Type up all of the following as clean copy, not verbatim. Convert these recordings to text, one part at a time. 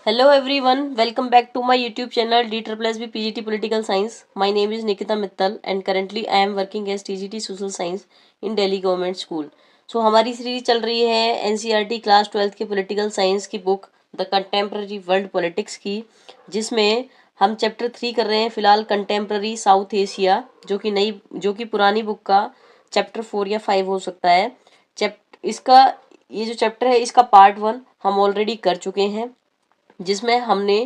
Hello everyone, welcome back to my YouTube channel DSSB PGT Political Science. My name is Nikita Mittal and currently I am working as TGT Social Science in Delhi Government School. So हमारी series चल रही है NCERT class 12th के political science की book the contemporary world politics की, जिसमें हम chapter 3 कर रहे हैं फिलहाल कंटेम्प्रेरी साउथ एशिया, जो कि पुरानी बुक का चैप्टर 4 या 5 हो सकता है। इसका ये जो चैप्टर है इसका पार्ट 1 हम ऑलरेडी कर चुके हैं, जिसमें हमने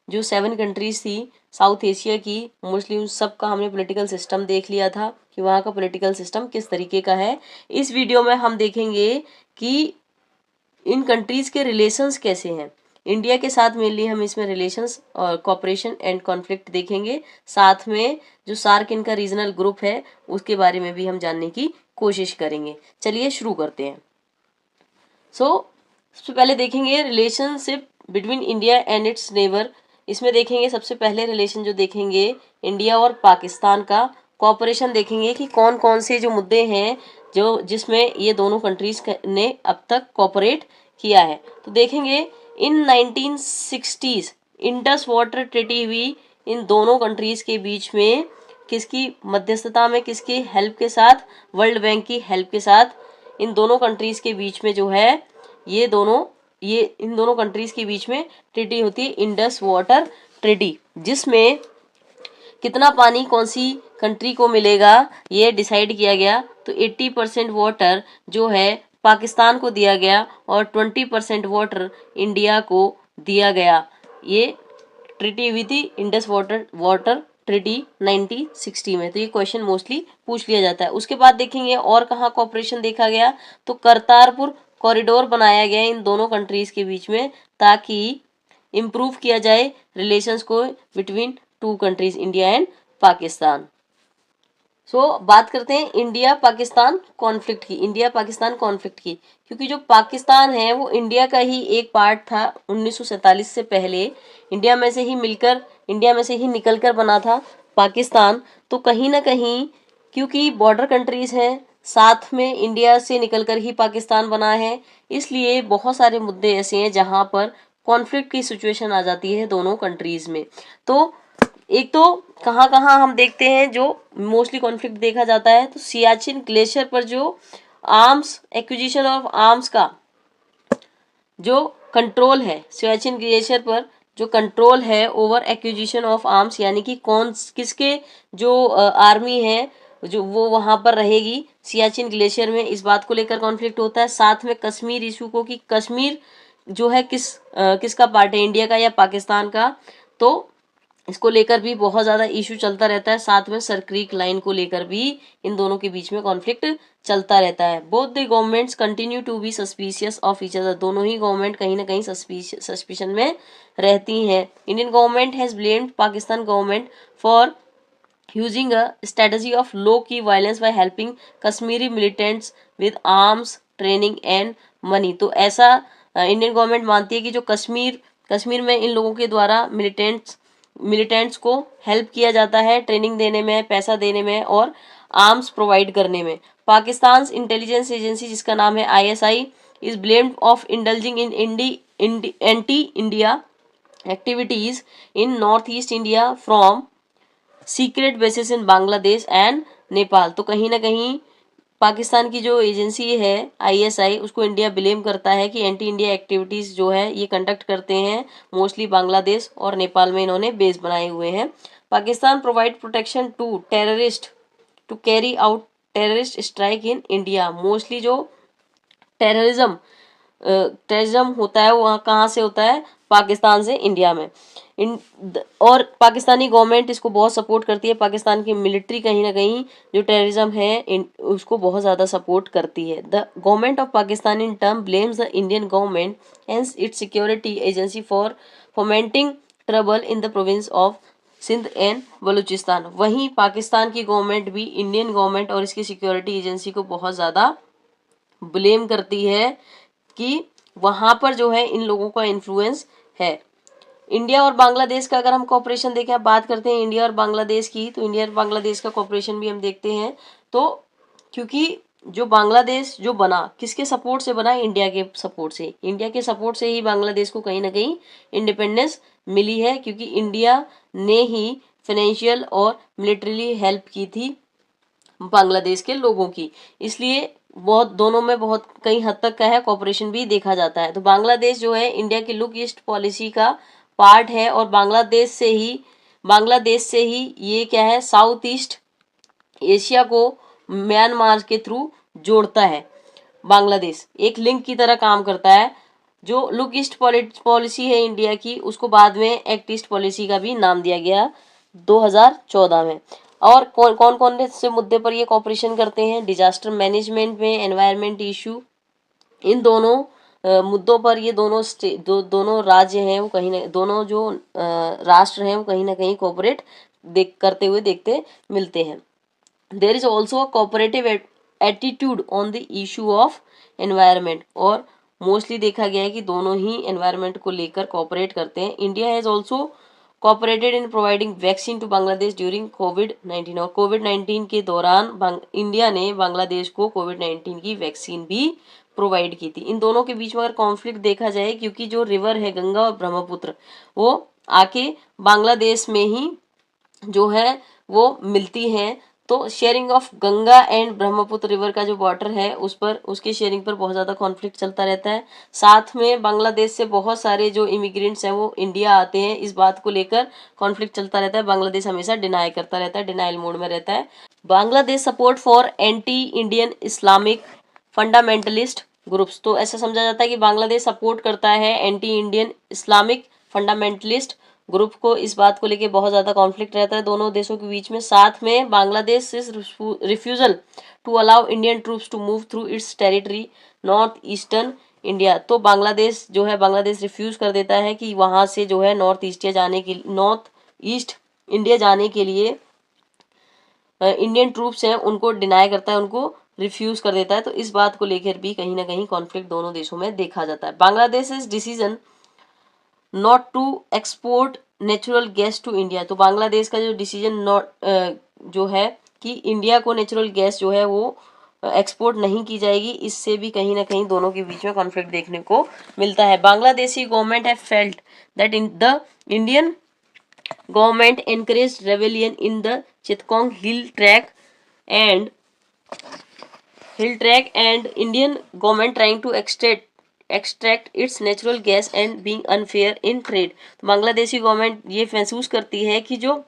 जो 7 कंट्रीज थी साउथ एशिया की, मोस्टली उन सब का हमने पॉलिटिकल सिस्टम देख लिया था कि वहाँ का पॉलिटिकल सिस्टम किस तरीके का है। इस वीडियो में हम देखेंगे कि इन कंट्रीज के रिलेशंस कैसे हैं। इंडिया के साथ मेनली हम इसमें रिलेशंस और कॉपरेशन एंड कॉन्फ्लिक्ट देखेंगे, साथ में जो सार्क इनका रीजनल ग्रुप है उसके बारे में भी हम जानने की कोशिश करेंगे। चलिए शुरू करते हैं। सबसे पहले देखेंगे relationship between India and it's neighbour. इसमें देखेंगे सबसे पहले रिलेशन जो देखेंगे इंडिया और पाकिस्तान का कोऑपरेशन देखेंगे कि कौन कौन से जो मुद्दे हैं जिसमें ये दोनों कंट्रीज ने अब तक कोऑपरेट किया है। तो देखेंगे इन 1960s इंडस वाटर ट्रीटी हुई इन दोनों कंट्रीज के बीच में, किसकी मध्यस्थता में, किसकी हेल्प के साथ, वर्ल्ड बैंक की हेल्प के साथ इन दोनों कंट्रीज के बीच में जो है इन दोनों कंट्रीज के बीच में ट्रीटी होती है इंडस वाटर ट्रीटी, जिसमें कितना पानी कौन सी कंट्री को मिलेगा ये डिसाइड किया गया। तो 80% वाटर जो है पाकिस्तान को दिया गया और 20% वाटर इंडिया को दिया गया। ये ट्रीटी हुई थी इंडस वाटर ट्रीटी 1960 में। तो ये क्वेश्चन मोस्टली पूछ लिया जाता है। उसके बाद देखेंगे और कहाँ कॉपरेशन देखा गया, तो करतारपुर कॉरिडोर बनाया गया इन दोनों कंट्रीज के बीच में, ताकि इम्प्रूव किया जाए रिलेशंस को between two countries India and Pakistan. बात करते हैं इंडिया पाकिस्तान कॉन्फ्लिक्ट की, क्योंकि जो पाकिस्तान है वो इंडिया का ही एक पार्ट था 1947 से पहले। इंडिया में से ही निकलकर बना था पाकिस्तान। तो कहीं ना कहीं क्योंकि बॉर्डर कंट्रीज हैं, साथ में इंडिया से निकलकर ही पाकिस्तान बना है, इसलिए बहुत सारे मुद्दे ऐसे हैं जहां पर कॉन्फ्लिक्ट की सिचुएशन आ जाती है दोनों कंट्रीज में। तो एक तो कहाँ कहाँ हम देखते हैं जो मोस्टली कॉन्फ्लिक्ट देखा जाता है, तो सियाचिन ग्लेशियर पर जो आर्म्स एक्विजिशन ऑफ आर्म्स का जो कंट्रोल है, सियाचिन ग्लेशियर पर जो कंट्रोल है ओवर एक्विजिशन ऑफ आर्म्स, यानी कि किसके जो आर्मी है जो वो वहां पर रहेगी सियाचिन ग्लेशियर में, इस बात को लेकर कॉन्फ्लिक्ट होता है। साथ में कश्मीर इशू को कि कश्मीर जो है किसका पार्ट है, इंडिया का या पाकिस्तान का, तो इसको लेकर भी बहुत ज़्यादा इशू चलता रहता है। साथ में सर क्रीक लाइन को लेकर भी इन दोनों के बीच में कॉन्फ्लिक्ट चलता रहता है। Both the governments continue to be suspicious of each other, दोनों ही गवर्नमेंट कहीं ना कहीं सस्पिशन में रहती हैं। Indian government has blamed Pakistan government for using a strategy of low key violence by helping Kashmiri militants with arms training and money. तो ऐसा इंडियन गवर्नमेंट मानती है कि जो कश्मीर में इन लोगों के द्वारा मिलिटेंट्स को हेल्प किया जाता है ट्रेनिंग देने में, पैसा देने में और आर्म्स प्रोवाइड करने में। पाकिस्तान इंटेलिजेंस एजेंसी जिसका नाम है ISI is blamed of indulging in anti India activities in north east India from secret basis in Bangladesh and Nepal. तो कहीं ना कहीं पाकिस्तान की जो एजेंसी है ISI उसको इंडिया ब्लेम करता है कि एंटी इंडिया एक्टिविटीज़ जो है ये कंडक्ट करते हैं मोस्टली बांग्लादेश और नेपाल में इन्होंने बेस बनाए हुए हैं। Pakistan provide protection to terrorist to carry out terrorist strike in India. Mostly जो टेररिज्म होता है वो कहाँ से होता है, पाकिस्तान से इंडिया में। और पाकिस्तानी गवर्नमेंट इसको बहुत सपोर्ट करती है। पाकिस्तान की मिलिट्री कहीं ना कहीं जो टेररिज्म है उसको बहुत ज़्यादा सपोर्ट करती है। The government of Pakistan in term blames the Indian government and its security agency for fomenting trouble in the province of Sindh and Balochistan. वहीं पाकिस्तान की गवर्नमेंट भी इंडियन गवर्नमेंट और इसकी सिक्योरिटी एजेंसी को बहुत ज़्यादा ब्लेम करती है कि वहाँ पर जो है इन लोगों का इन्फ्लुएंस है। इंडिया और बांग्लादेश का अगर हम कॉपरेशन देखें, बात करते हैं इंडिया और बांग्लादेश की, तो इंडिया और बांग्लादेश का कॉपरेशन भी हम देखते हैं। तो क्योंकि जो बांग्लादेश जो बना किसके सपोर्ट से बना, इंडिया के सपोर्ट से। इंडिया के सपोर्ट से ही बांग्लादेश को कहीं ना कहीं इंडिपेंडेंस मिली है, क्योंकि इंडिया ने ही फाइनेंशियल और मिलिट्रीली हेल्प की थी बांग्लादेश के लोगों की, इसलिए बहुत दोनों में बहुत कई हद तक का है कॉपरेशन भी देखा जाता है। तो बांग्लादेश जो है इंडिया की लुक ईस्ट पॉलिसी का पार्ट है, और बांग्लादेश से ही ये क्या है, साउथ ईस्ट एशिया को म्यांमार के थ्रू जोड़ता है। बांग्लादेश एक लिंक की तरह काम करता है। जो लुक ईस्ट पॉलिसी है इंडिया की, उसको बाद में एक्ट ईस्ट पॉलिसी का भी नाम दिया गया 2014 में। और कौन कौन कौन से मुद्दे पर ये कॉपरेशन करते हैं, डिजास्टर मैनेजमेंट में, एनवायरमेंट इशू, इन दोनों मुद्दों पर ये दोनों राज्य हैं वो कहीं ना दोनों जो राष्ट्र हैं वो कहीं ना कहीं कोऑपरेट करते हुए देखते मिलते हैं। There is also a cooperative attitude on the issue of environment, और मोस्टली देखा गया है कि दोनों ही एनवायरमेंट को लेकर कोऑपरेट करते हैं। India has also cooperated in providing vaccine to Bangladesh during कोविड-19, और कोविड-19 के दौरान इंडिया ने बांग्लादेश को कोविड-19 की वैक्सीन भी प्रोवाइड की थी। इन दोनों के बीच में अगर कॉन्फ्लिक्ट देखा जाए, क्योंकि जो रिवर है गंगा और ब्रह्मपुत्र, वो आके बांग्लादेश में ही जो है वो मिलती हैं, तो sharing of Ganga and Brahmaputra river का जो वाटर है उस पर, उसके शेयरिंग पर बहुत ज़्यादा कॉन्फ्लिक्ट चलता रहता है। साथ में बांग्लादेश से बहुत सारे जो इमिग्रेंट्स हैं वो इंडिया आते हैं, इस बात को लेकर कॉन्फ्लिक्ट चलता रहता है। बांग्लादेश हमेशा डिनाई करता रहता है, डिनाइल मोड में रहता है। Bangladesh support for anti Indian Islamic fundamentalist groups, तो ऐसा समझा जाता है कि बांग्लादेश सपोर्ट करता है anti Indian Islamic fundamentalist group को। इस बात को लेके बहुत ज़्यादा कॉन्फ्लिक्ट रहता है दोनों देशों के बीच में। साथ में Bangladesh is refusal to allow Indian troops to move through its territory north eastern India, तो बांग्लादेश जो है, बांग्लादेश रिफ्यूज़ कर देता है कि वहाँ से जो है नॉर्थ ईस्ट इंडिया जाने के लिए इंडियन ट्रूप्स हैं उनको डिनाई करता है, उनको रिफ्यूज़ कर देता है। तो इस बात को लेकर भी कहीं ना कहीं कॉन्फ्लिक्ट दोनों देशों में देखा जाता है। Bangladesh is decision not to export natural gas to India, तो बांग्लादेश का जो डिसीजन जो है कि इंडिया को नेचुरल गैस जो है वो एक्सपोर्ट नहीं की जाएगी, इससे भी कहीं ना कहीं दोनों के बीच में कॉन्फ्लिक्ट देखने को मिलता है। बांग्लादेशी गवर्नमेंट है felt that in the Indian government encouraged rebellion in the Chittagong and Indian government trying to extract its natural gas and being unfair in trade, तो बांग्लादेशी गवर्नमेंट ये महसूस करती है कि जो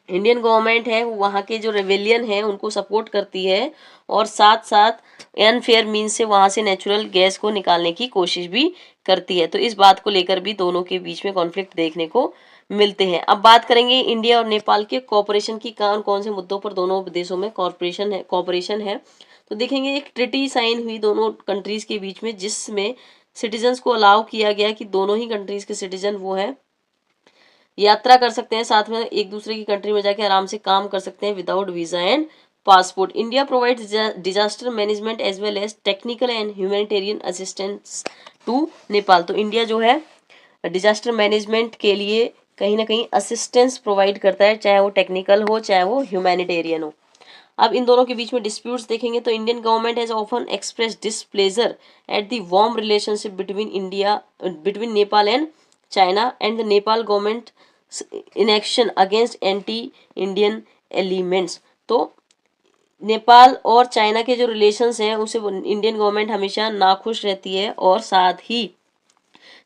इंडियन गवर्नमेंट है वहाँ के जो रेवेलियन है उनको सपोर्ट करती है, और साथ साथ अनफेयर मीन से वहाँ से नेचुरल गैस को निकालने की कोशिश भी करती है। तो इस बात को लेकर भी दोनों के बीच में कॉन्फ्लिक्ट देखने को मिलते हैं। अब बात करेंगे इंडिया और नेपाल के कॉपरेशन की, कौन कौन से मुद्दों पर दोनों देशों में कॉपरेशन है। तो देखेंगे एक ट्रिटी साइन हुई दोनों कंट्रीज के बीच में, जिसमें सिटीजन्स को अलाउ किया गया कि दोनों ही कंट्रीज के सिटीजन वो है यात्रा कर सकते हैं, साथ में एक दूसरे की कंट्री में जाके आराम से काम कर सकते हैं without visa and passport. India provides disaster management as well as technical and humanitarian assistance to Nepal, तो इंडिया जो है डिजास्टर मैनेजमेंट के लिए कहीं ना कहीं असिस्टेंस प्रोवाइड करता है, चाहे वो टेक्निकल हो चाहे वो ह्यूमैनिटेरियन हो। अब इन दोनों के बीच में डिस्प्यूट्स देखेंगे तो Indian government has often express displeasure at the warm relationship between Nepal and China and the Nepal government in action against anti Indian elements, तो नेपाल और चाइना के जो रिलेशंस हैं उसे इंडियन गवर्नमेंट हमेशा नाखुश रहती है, और साथ ही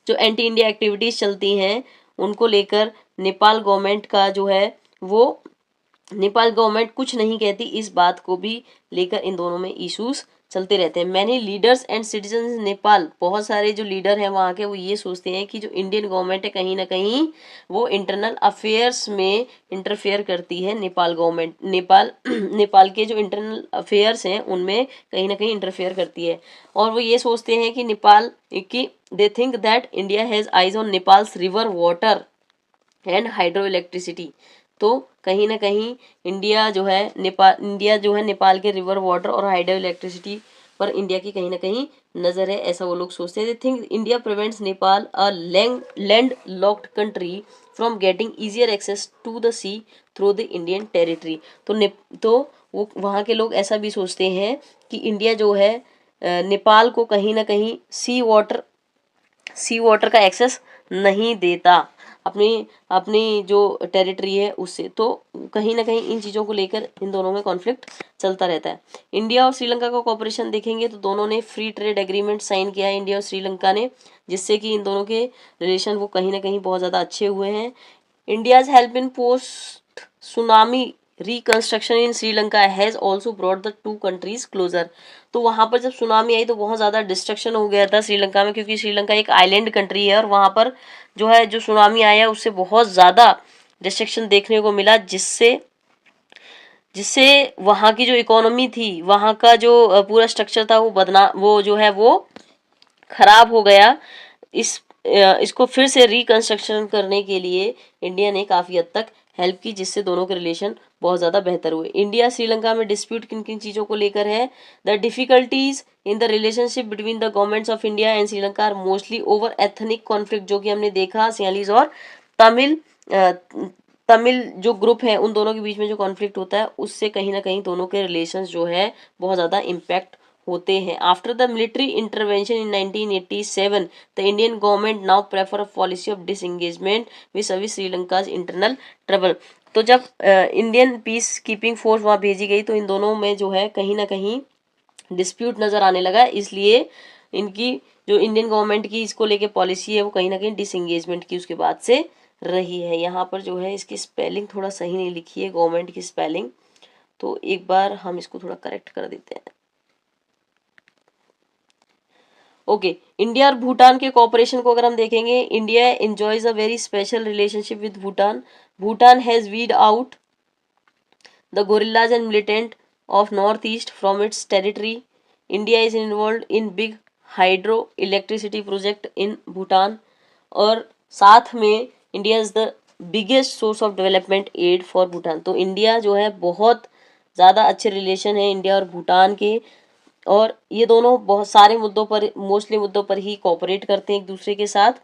जो एंटी इंडिया एक्टिविटीज़ चलती हैं उनको लेकर नेपाल गवर्नमेंट का जो है वो नेपाल गवर्नमेंट कुछ नहीं कहती, इस बात को भी लेकर इन दोनों में इश्यूज चलते रहते हैं। Many leaders and citizen Nepal, बहुत सारे जो लीडर हैं वहाँ के वो ये सोचते हैं कि जो इंडियन गवर्नमेंट है कहीं ना कहीं वो इंटरनल अफेयर्स में इंटरफेयर करती है। नेपाल गवर्नमेंट नेपाल के जो इंटरनल अफेयर्स हैं उनमें कहीं ना कहीं इंटरफेयर करती है, और वो ये सोचते हैं कि नेपाल की they think that India has eyes on Nepals river water and hydro electricity, तो कहीं ना कहीं इंडिया जो है नेपाल के रिवर वाटर और हाइड्रो इलेक्ट्रिसिटी पर इंडिया की कहीं ना कहीं नज़र है, ऐसा वो लोग सोचते हैं। They think India prevents Nepal a land locked country from getting easier access to the sea through the Indian territory, तो वो वहाँ के लोग ऐसा भी सोचते हैं कि इंडिया जो है नेपाल को कहीं ना कहीं सी वाटर का एक्सेस नहीं देता अपनी अपनी जो टेरिटरी है उससे। तो कहीं ना कहीं इन चीज़ों को लेकर इन दोनों में कॉन्फ्लिक्ट चलता रहता है। इंडिया और श्रीलंका का कॉपरेशन देखेंगे तो दोनों ने फ्री ट्रेड एग्रीमेंट साइन किया है, इंडिया और श्रीलंका ने, जिससे कि इन दोनों के रिलेशन वो कहीं ना कहीं बहुत ज़्यादा अच्छे हुए हैं। India's help in post tsunami reconstruction in Sri Lanka has also brought the two countries closure. तो वहाँ पर जब सुनामी आई तो बहुत ज़्यादा डिस्ट्रक्शन हो गया था श्रीलंका में, क्योंकि श्रीलंका एक आइलैंड कंट्री है और वहाँ पर जो है जो सुनामी आया उससे बहुत ज़्यादा डिस्ट्रक्शन देखने को मिला, जिससे जिससे वहाँ की जो इकोनॉमी थी, वहाँ का जो पूरा स्ट्रक्चर था वो जो है वो खराब हो गया। इसको फिर से रिकंस्ट्रक्शन करने के लिए इंडिया ने काफ़ी हद तक हेल्प की, जिससे दोनों के रिलेशन बहुत ज़्यादा बेहतर हुए। इंडिया श्रीलंका में डिस्प्यूट किन किन चीज़ों को लेकर है? The difficulties in the relationship between the governments of India and Sri Lanka are mostly over ethnic conflict, जो कि हमने देखा सियालीज और तमिल तमिल जो ग्रुप है उन दोनों के बीच में जो कॉन्फ्लिक्ट होता है उससे कहीं ना कहीं दोनों के रिलेशंस जो है बहुत ज़्यादा इम्पैक्ट होते हैं। After the military intervention in 1987 the Indian government now prefer a policy of disengagement with service Sri Lanka's internal trouble. तो जब इंडियन पीस कीपिंग फोर्स वहाँ भेजी गई तो इन दोनों में जो है कहीं ना कहीं डिस्प्यूट नज़र आने लगा, इसलिए इनकी जो इंडियन गवर्नमेंट की इसको लेके पॉलिसी है वो कहीं ना कहीं डिसएंगेजमेंट की उसके बाद से रही है। यहाँ पर जो है इसकी स्पेलिंग थोड़ा सही नहीं लिखी है गवर्नमेंट की स्पेलिंग, तो एक बार हम इसको थोड़ा करेक्ट कर देते हैं। ओके, इंडिया और भूटान के कोऑपरेशन को अगर हम देखेंगे, India enjoys a very special relationship with Bhutan. Bhutan has weed out the guerrillas and militant of north east from its territory. India is involve in big hydro electricity project in Bhutan, और साथ में India is the biggest source of development aid for Bhutan. तो India जो है बहुत ज़्यादा अच्छे relation है इंडिया और भूटान के, और ये दोनों बहुत सारे मुद्दों पर, मोस्टली मुद्दों पर ही कोऑपरेट करते हैं एक दूसरे के साथ।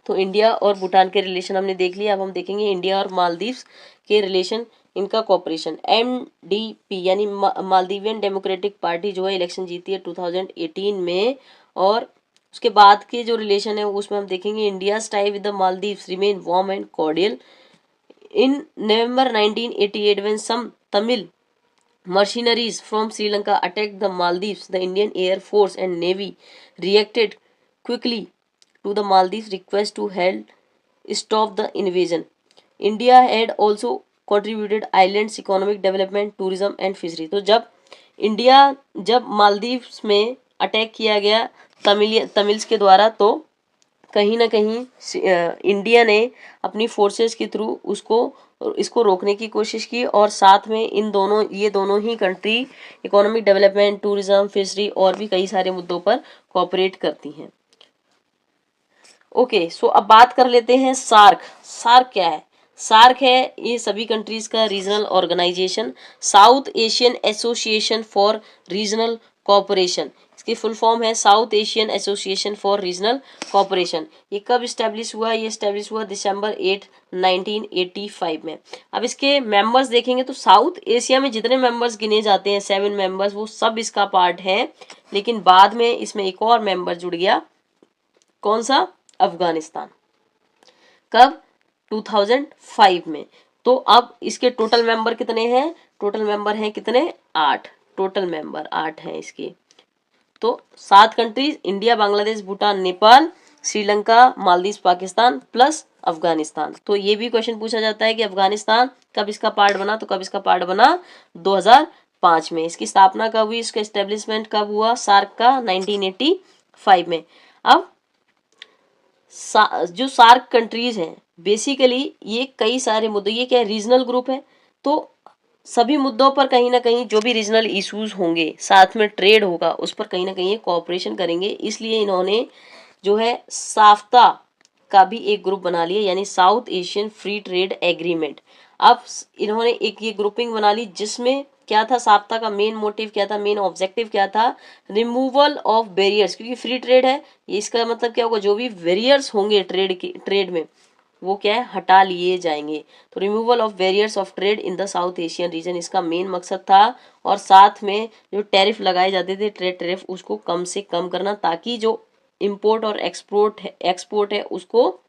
तो इंडिया और भूटान के रिलेशन हमने देख लिया, अब हम देखेंगे इंडिया और मालदीव्स के रिलेशन, इनका कोऑपरेशन। MDP यानी मालदीवियन डेमोक्रेटिक पार्टी जो है इलेक्शन जीती है 2018 में, और उसके बाद के जो रिलेशन है उसमें हम देखेंगे India tie with the Maldives remain warm and cordial. In November 1988 when some Tamil mercenaries from Sri Lanka attacked the Maldives, the Indian Air Force and Navy reacted quickly to the Maldives' request to help stop the invasion. India had also contributed islands economic development, tourism and fishery. तो जब मालदीव्स में attack किया गया Tamils के द्वारा, तो कहीं ना कहीं इंडिया ने अपनी फोर्सेस के थ्रू इसको रोकने की कोशिश की, और साथ में ये दोनों ही country economic development, tourism, fishery और भी कई सारे मुद्दों पर कोऑपरेट करती हैं। ओके, सो अब बात कर लेते हैं सार्क। सार्क क्या है? सार्क है ये सभी कंट्रीज का regional organisation, south Asian association for regional cooperation. इसकी फुल फॉर्म है south Asian association for regional cooperation. ये कब इस्टेब्लिश हुआ? ये इस्टेब्लिश हुआ दिसंबर 8, 1985 में। अब इसके मेंबर्स देखेंगे तो साउथ एशिया में जितने मेंबर्स गिने जाते हैं 7 मेंबर्स, वो सब इसका पार्ट हैं, लेकिन बाद में इसमें एक और मेंबर जुड़ गया। कौन सा? अफगानिस्तान। कब? 2005 में। तो अब इसके टोटल मेंबर कितने हैं? टोटल मेंबर हैं कितने? 8। टोटल मेंबर 8 हैं इसके। तो 7 countries, India, Bangladesh, Bhutan, Nepal, Sri Lanka, Maldives, Pakistan plus Afghanistan. तो ये भी क्वेश्चन पूछा जाता है कि अफगानिस्तान कब इसका पार्ट बना? तो कब इसका पार्ट बना? 2005 में। इसकी स्थापना कब हुई? इसका एस्टेब्लिशमेंट कब हुआ सार्क का? 1985 में। अब जो सार्क कंट्रीज हैं बेसिकली ये कई सारे मुद्दे, ये क्या है? रीजनल ग्रुप है, तो सभी मुद्दों पर कहीं ना कहीं जो भी रीजनल इश्यूज होंगे, साथ में ट्रेड होगा, उस पर कहीं ना कहीं ये कोऑपरेशन करेंगे। इसलिए इन्होंने जो है साफ्ता का भी एक ग्रुप बना लिया, यानी south Asian free trade agreement. अब इन्होंने एक ये ग्रुपिंग बना ली, जिसमें क्या था? साफ्ता का मेन मोटिव क्या था? मेन ऑब्जेक्टिव क्या था? रिमूवल ऑफ बैरियर्स, क्योंकि फ्री ट्रेड है, इसका मतलब क्या होगा? जो भी बैरियर्स होंगे ट्रेड में वो क्या है, हटा लिए जाएंगे। तो removal of barriers of trade in the south Asian reason इसका मेन मकसद था, और साथ में जो टैरिफ लगाए जाते थे, ट्रेड टैरिफ, उसको कम से कम करना, ताकि जो इम्पोर्ट और एक्सपोर्ट है उसको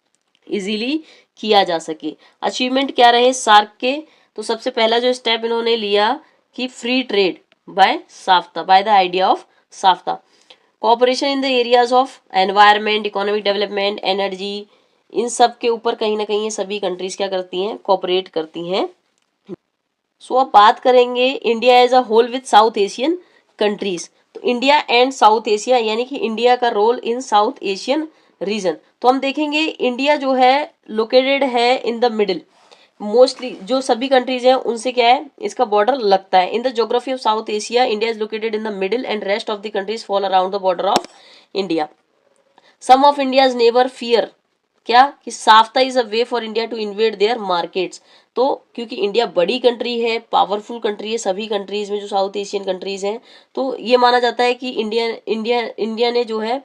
इजीली किया जा सके। अचीवमेंट क्या रहे सार्क के, तो सबसे पहला जो स्टेप इन्होंने लिया कि free trade by SAFTA, by the idea of SAFTA. Cooperation in the areas of environment, economic development, energy, इन सब के ऊपर कहीं ना कहीं ये सभी कंट्रीज क्या करती हैं, कोऑपरेट करती हैं। सो अब बात करेंगे India as a whole with south Asian countries. तो इंडिया एंड साउथ एशिया, यानी कि इंडिया का role in south Asian region. तो हम देखेंगे इंडिया जो है लोकेटेड है इन द मिडिल, मोस्टली जो सभी कंट्रीज हैं उनसे क्या है, इसका बॉर्डर लगता है। In the geography of south Asia India is located in the middle and rest of the countries fall around the border of India. Some of India's neighbour fear, क्या कि SAFTA is a way for India to invade their markets. तो क्योंकि India बड़ी country है, powerful country है, सभी countries में जो साउथ एशियन कंट्रीज हैं, तो ये माना जाता है कि इंडिया ने जो है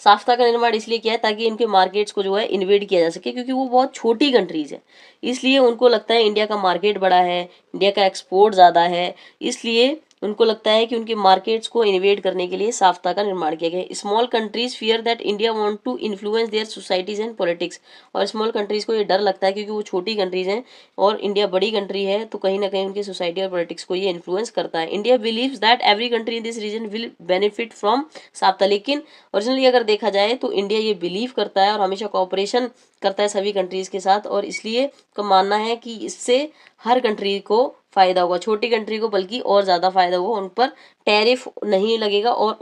साफ्ता का निर्माण इसलिए किया है ताकि इनके मार्केट्स को जो है इन्वेड किया जा सके, क्योंकि वो बहुत छोटी कंट्रीज है, इसलिए उनको लगता है इंडिया का मार्केट बड़ा है, इंडिया का एक्सपोर्ट ज़्यादा है, इसलिए उनको लगता है कि उनके मार्केट्स को इन्वेड करने के लिए साफ्ता का निर्माण किया गया है। Small countries fear that India want to influence their societies and politics, और स्मॉल कंट्रीज को ये डर लगता है क्योंकि वो छोटी कंट्रीज हैं और इंडिया बड़ी कंट्री है, तो कहीं ना कहीं उनकी सोसाइटी और पॉलिटिक्स को ये इन्फ्लुएंस करता है। India believes that every country in this region will benefit from SAFTA, लेकिन ओरिजिनली अगर देखा जाए तो इंडिया ये बिलीव करता है और हमेशा कोऑपरेशन करता है सभी कंट्रीज के साथ, और इसलिए का मानना है कि इससे हर कंट्री को फायदा होगा, छोटी कंट्री को बल्कि और ज़्यादा फायदा होगा, उन पर टैरिफ नहीं लगेगा और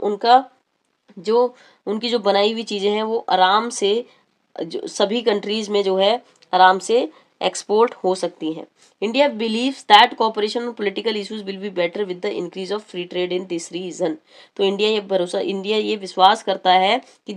उनकी जो बनाई हुई चीज़ें हैं वो आराम से जो सभी कंट्रीज में जो है आराम से एक्सपोर्ट हो सकती हैं। India believes that cooperation on political issues will be better with the increase of free trade in this region. तो इंडिया ये विश्वास करता है कि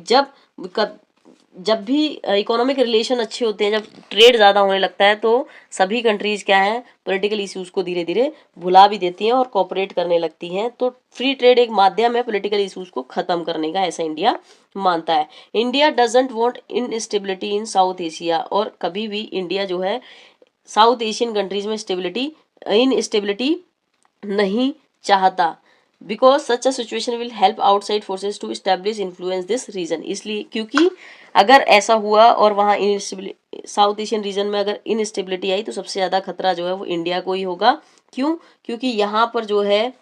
जब भी इकोनॉमिक रिलेशन अच्छे होते हैं, जब ट्रेड ज़्यादा होने लगता है, तो सभी कंट्रीज़ क्या हैं, पॉलिटिकल इश्यूज़ को धीरे धीरे भुला भी देती हैं और कोऑपरेट करने लगती हैं। तो फ्री ट्रेड एक माध्यम है पॉलिटिकल इश्यूज़ को ख़त्म करने का, ऐसा इंडिया मानता है। India doesn't want instability in south Asia, और कभी भी इंडिया जो है साउथ एशियन कंट्रीज़ में इनस्टेबिलिटी नहीं चाहता, because such a situation will help outside forces to establish influence this region. इसलिए क्योंकि अगर ऐसा हुआ और वहाँ साउथ एशियन रीजन में अगर इनस्टेबिलिटी आई, तो सबसे ज़्यादा खतरा जो है वो इंडिया को ही होगा। क्यों? क्योंकि यहाँ पर जो है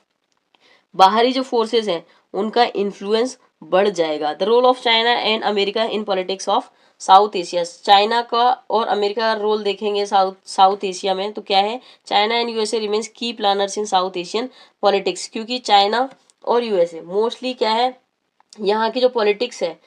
बाहरी जो फोर्सेस हैं उनका इन्फ्लुएंस बढ़ जाएगा। The role of China and America in politics of south Asia, China का और अमेरिका का रोल देखेंगे साउथ एशिया में, तो क्या है, चाइना एंड यूएसए रिमेन्स की प्लानर्स इन साउथ एशियन पॉलिटिक्स, क्योंकि चाइना और यूएसए मोस्टली क्या है, यहाँ की जो पॉलिटिक्स है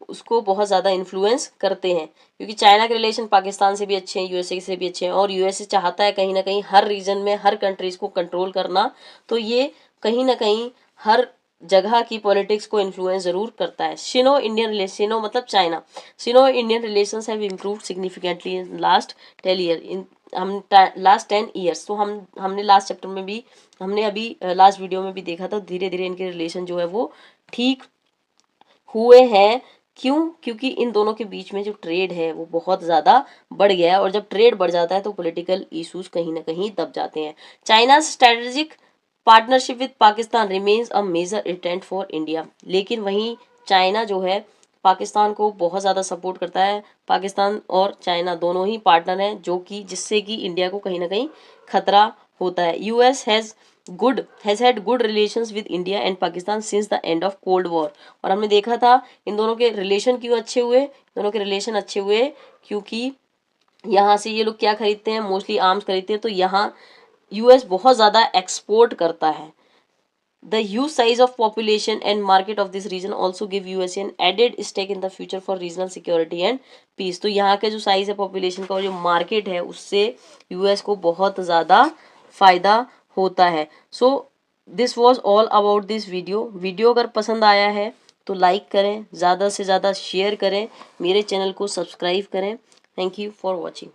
उसको बहुत ज़्यादा इन्फ्लुएंस करते हैं, क्योंकि चाइना के रिलेशन पाकिस्तान से भी अच्छे हैं, यूएसए से भी अच्छे हैं, और यूएसए चाहता है कहीं ना कहीं हर रीजन में हर कंट्रीज को कंट्रोल करना, तो ये कहीं ना कहीं हर जगह की पॉलिटिक्स को इन्फ्लुएंस जरूर करता है। सिनो मतलब China, Sino Indian relations have improved significantly in last 10 year, इन हम लास्ट 10 ईयर्स। तो हमने लास्ट चैप्टर में भी, हमने अभी लास्ट वीडियो में भी देखा था, धीरे धीरे इनके रिलेशन जो है वो ठीक हुए हैं। क्यों? क्योंकि इन दोनों के बीच में जो ट्रेड है वो बहुत ज़्यादा बढ़ गया है, और जब ट्रेड बढ़ जाता है तो पॉलिटिकल इश्यूज कहीं ना कहीं दब जाते हैं। China strategic partnership with Pakistan remains a major intent for India, लेकिन वहीं चाइना जो है पाकिस्तान को बहुत ज़्यादा सपोर्ट करता है। पाकिस्तान और चाइना दोनों ही पार्टनर हैं, जो कि जिससे कि इंडिया को कहीं ना कहीं खतरा होता है। US has had good relations with India and Pakistan since the end of cold war, और हमने देखा था इन दोनों के रिलेशन क्यों अच्छे हुए, दोनों के रिलेशन अच्छे हुए क्योंकि यहाँ से ये लोग क्या खरीदते हैं, मोस्टली आर्म्स खरीदते हैं, तो यहाँ यूएस बहुत ज़्यादा एक्सपोर्ट करता है। The huge size of population and market of this region also give USA an added stake in the future for regional security and peace। तो यहाँ के जो साइज है पॉपुलेशन का और जो मार्केट है उससे यूएस को बहुत ज़्यादा फायदा होता है। So this was all about this video अगर पसंद आया है तो लाइक करें, ज़्यादा से ज़्यादा शेयर करें, मेरे चैनल को सब्सक्राइब करें। Thank you for watching.